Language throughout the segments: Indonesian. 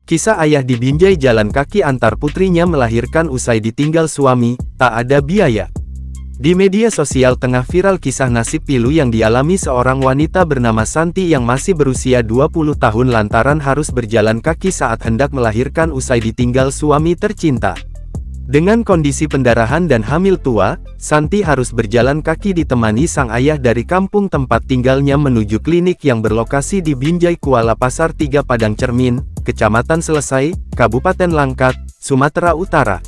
Kisah ayah di Binjai jalan kaki antar putrinya melahirkan usai ditinggal suami, tak ada biaya. Di media sosial tengah viral kisah nasib pilu yang dialami seorang wanita bernama Santi yang masih berusia 20 tahun lantaran harus berjalan kaki saat hendak melahirkan usai ditinggal suami tercinta. Dengan kondisi pendarahan dan hamil tua, Santi harus berjalan kaki ditemani sang ayah dari kampung tempat tinggalnya menuju klinik yang berlokasi di Binjai Kuala Pasar 3 Padang Cermin, Kecamatan Selesai, Kabupaten Langkat, Sumatera Utara.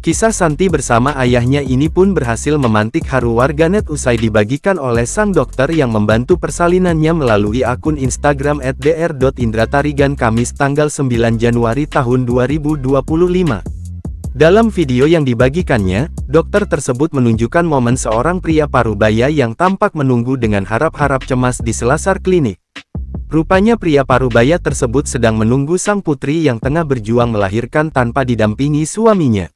Kisah Santi bersama ayahnya ini pun berhasil memantik haru warganet usai dibagikan oleh sang dokter yang membantu persalinannya melalui akun Instagram @dr.indratarigan Kamis tanggal 9 Januari tahun 2025. Dalam video yang dibagikannya, dokter tersebut menunjukkan momen seorang pria parubaya yang tampak menunggu dengan harap-harap cemas di selasar klinik. Rupanya pria parubaya tersebut sedang menunggu sang putri yang tengah berjuang melahirkan tanpa didampingi suaminya.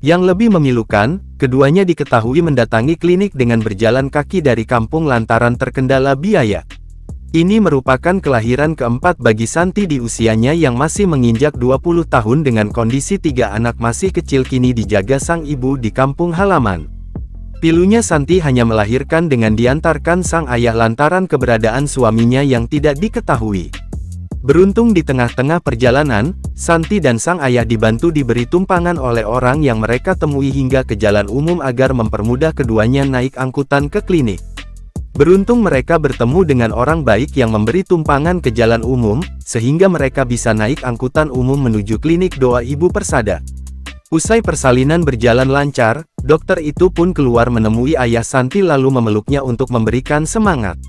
Yang lebih memilukan, keduanya diketahui mendatangi klinik dengan berjalan kaki dari kampung lantaran terkendala biaya. Ini merupakan kelahiran keempat bagi Santi di usianya yang masih menginjak 20 tahun dengan kondisi 3 anak masih kecil kini dijaga sang ibu di kampung halaman. Pilunya Santi hanya melahirkan dengan diantarkan sang ayah lantaran keberadaan suaminya yang tidak diketahui. Beruntung di tengah-tengah perjalanan, Santi dan sang ayah dibantu diberi tumpangan oleh orang yang mereka temui hingga ke jalan umum agar mempermudah keduanya naik angkutan ke klinik. Beruntung mereka bertemu dengan orang baik yang memberi tumpangan ke jalan umum, sehingga mereka bisa naik angkutan umum menuju klinik Doa Ibu Persada. Usai persalinan berjalan lancar, dokter itu pun keluar menemui ayah Santi lalu memeluknya untuk memberikan semangat.